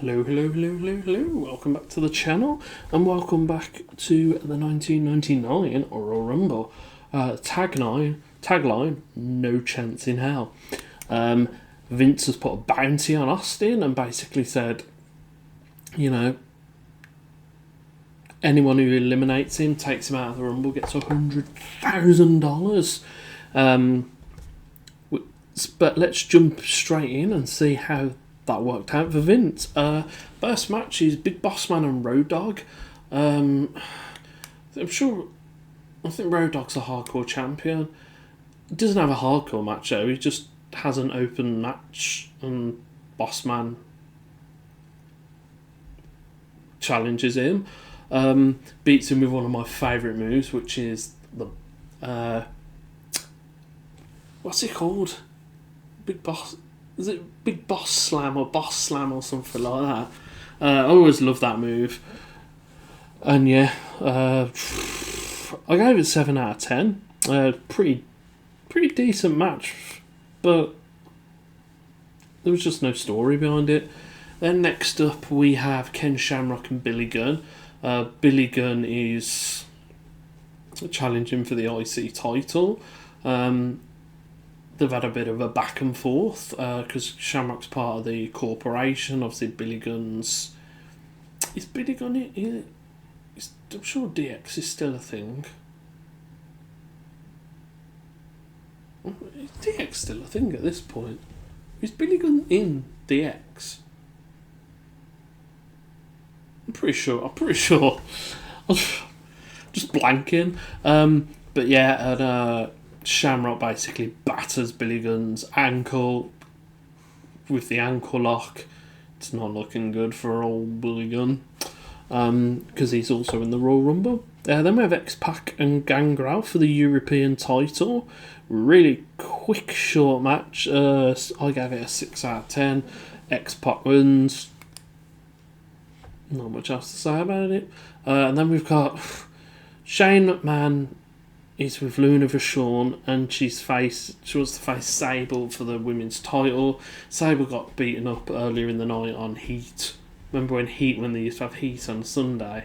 Hello. Welcome back to the channel, and welcome back to the 1999 Royal Rumble. Tagline, no chance in hell. Vince has put a bounty on Austin and basically said, anyone who eliminates him, takes him out of the Rumble, gets $100,000. But let's jump straight in and see how that worked out for Vince. First match is Big Boss Man and Road Dogg. I think Road Dogg's a hardcore champion. He doesn't have a hardcore match though. He just has an open match, and Boss Man challenges him. Beats him with one of my favourite moves, which is the what's it called? Big Boss. Is it Big Boss Slam or Boss Slam or something like that? I always love that move. And yeah, I gave it 7 out of 10. Pretty decent match, but there was just no story behind it. Then next up we have Ken Shamrock and Billy Gunn. Billy Gunn is challenging for the IC title. They've had a bit of a back and forth because Shamrock's part of the corporation. Obviously, Billy Gunn's... Is Billy Gunn in? I'm sure DX is still a thing. Is DX still a thing at this point? Is Billy Gunn in DX? I'm pretty sure. Just blanking. But yeah, and Shamrock basically batters Billy Gunn's ankle with the ankle lock. It's not looking good for old Billy Gunn because he's also in the Royal Rumble. Then we have X-Pac and Gangrel for the European title. Really quick, short match. I gave it a 6 out of 10. X-Pac wins. Not much else to say about it. And then we've got Shane McMahon is with Luna Vachon, and she wants to face Sable for the women's title. Sable got beaten up earlier in the night on Heat. Remember when they used to have Heat on Sunday?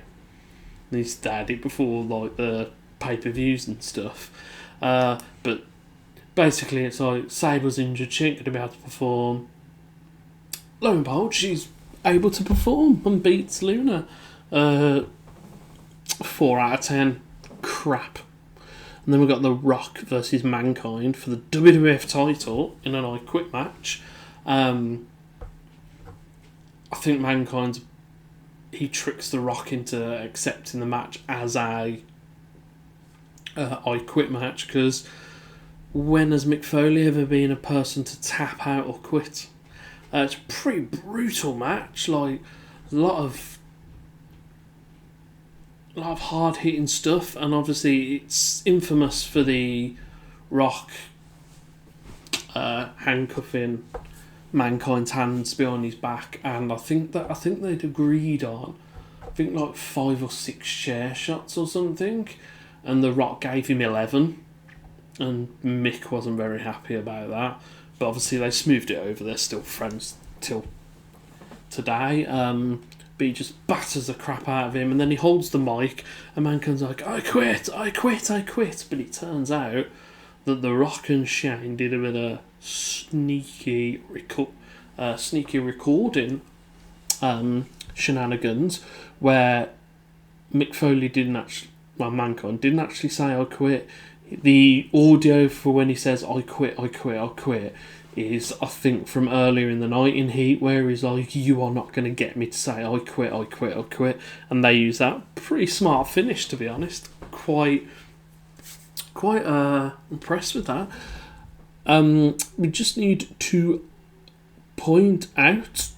They used to add it before like the pay-per-views and stuff. But basically it's like Sable's injured, she ain't going to be able to perform. Lo and behold, she's able to perform and beats Luna. 4 out of 10. Crap. And then we've got The Rock versus Mankind for the WWF title in an I Quit match. I think he tricks The Rock into accepting the match as a I Quit match, because when has Mick Foley ever been a person to tap out or quit? It's a pretty brutal match, like a lot of hard hitting stuff, and obviously it's infamous for the Rock handcuffing Mankind's hands behind his back, and I think they'd agreed on like 5 or 6 chair shots or something, and the Rock gave him 11, and Mick wasn't very happy about that, but obviously they smoothed it over. They're still friends till today. But he just batters the crap out of him, and then he holds the mic, and Mankind's like, I quit. But it turns out that The Rock and Shane did a bit of sneaky recording shenanigans where Mankind didn't actually say I quit. The audio for when he says I quit is, I think, from earlier in the night in Heat, where he's like, you are not going to get me to say I quit, and they use that. Pretty smart finish, to be honest. Quite impressed with that. We just need to point out,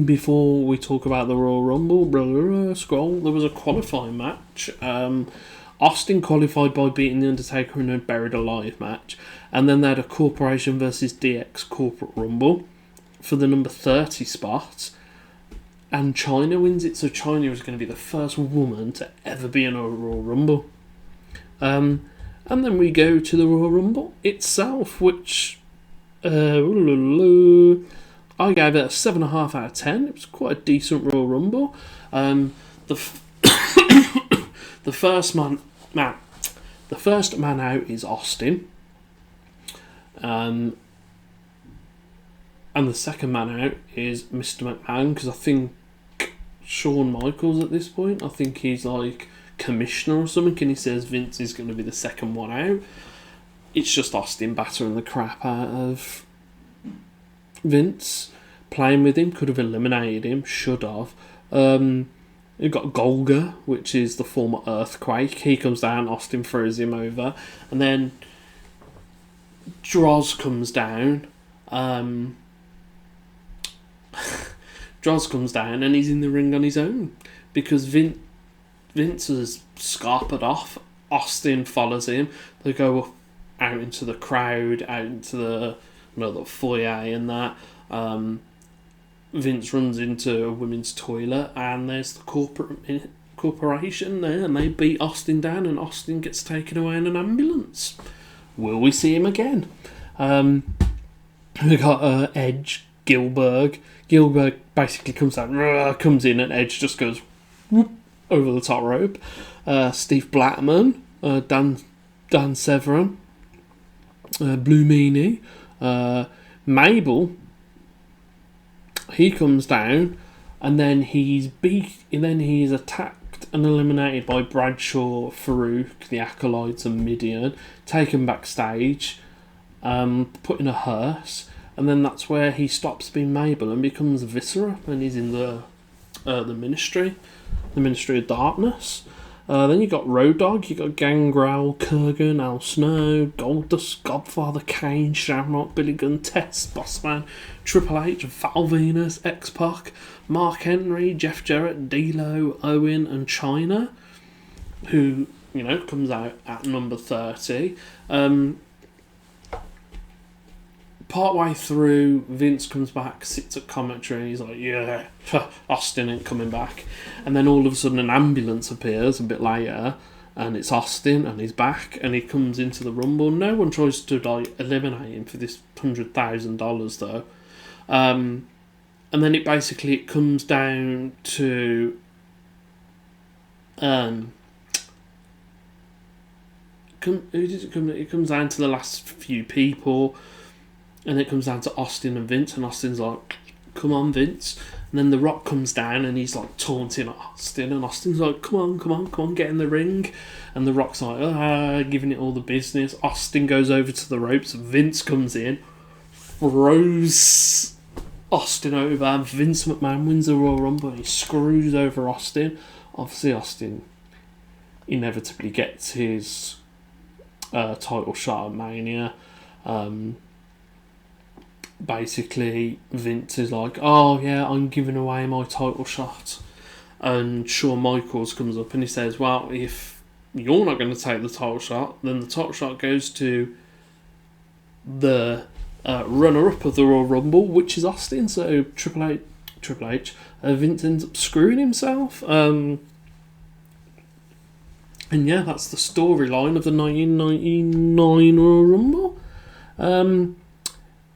before we talk about the Royal Rumble, there was a qualifying match. Austin qualified by beating The Undertaker in a Buried Alive match, and then they had a Corporation versus DX Corporate Rumble for the number 30 spot, and Chyna wins it. So Chyna is going to be the first woman to ever be in a Royal Rumble. And then we go to the Royal Rumble itself, which I gave it a 7.5 out of 10. It was quite a decent Royal Rumble. The the first man out is Austin. And the second man out is Mr. McMahon, because I think Shawn Michaels at this point, I think he's like commissioner or something, and he says Vince is going to be the second one out. It's just Austin battering the crap out of Vince, playing with him, could have eliminated him, should have. You've got Golga, which is the former Earthquake. He comes down, Austin throws him over, and then Droz comes down. Droz comes down and he's in the ring on his own because Vince has scarpered off. Austin follows him. They go up out into the crowd, out into the foyer and that. Vince runs into a women's toilet and there's the corporation there, and they beat Austin down and Austin gets taken away in an ambulance. Will we see him again? We got Edge, Gillberg. Gillberg basically comes in and Edge just goes whoop over the top rope. Steve Blackman, Dan Severn, Blue Meanie, Mabel. He comes down, and then he's attacked and eliminated by Bradshaw, Farouk, the Acolytes, and Mideon. Taken backstage, put in a hearse, and then that's where he stops being Mabel and becomes Viscera, and he's in the Ministry of Darkness. Then you got Road Dogg, you got Gangrel, Kurgan, Al Snow, Goldust, Godfather, Kane, Shamrock, Billy Gunn, Test, Bossman, Triple H, Val Venus, X-Pac, Mark Henry, Jeff Jarrett, D'Lo, Owen, and Chyna, who, comes out at number 30. Partway through, Vince comes back, sits at commentary, and he's like, yeah, Austin ain't coming back. And then all of a sudden an ambulance appears a bit later, and it's Austin, and he's back, and he comes into the Rumble. No one tries to eliminate him for this $100,000 though. And then it comes down to it comes down to the last few people. And it comes down to Austin and Vince, and Austin's like, come on, Vince. And then The Rock comes down and he's like taunting Austin, and Austin's like, come on, get in the ring. And The Rock's like, giving it all the business. Austin goes over to the ropes, Vince comes in, throws Austin over. Vince McMahon wins the Royal Rumble and he screws over Austin. Obviously, Austin inevitably gets his title shot at Mania. Basically, Vince is like, oh yeah, I'm giving away my title shot. And Shawn Michaels comes up and he says, well, if you're not going to take the title shot, then the title shot goes to the runner-up of the Royal Rumble, which is Austin. So Triple H, Vince ends up screwing himself. And yeah, that's the storyline of the 1999 Royal Rumble.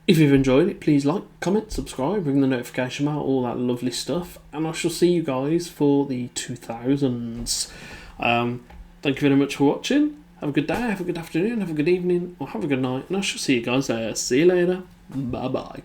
If you've enjoyed it, please like, comment, subscribe, ring the notification bell, all that lovely stuff. And I shall see you guys for the 2000s. Thank you very much for watching. Have a good day, have a good afternoon, have a good evening, or have a good night. And I shall see you guys there. See you later. Bye-bye.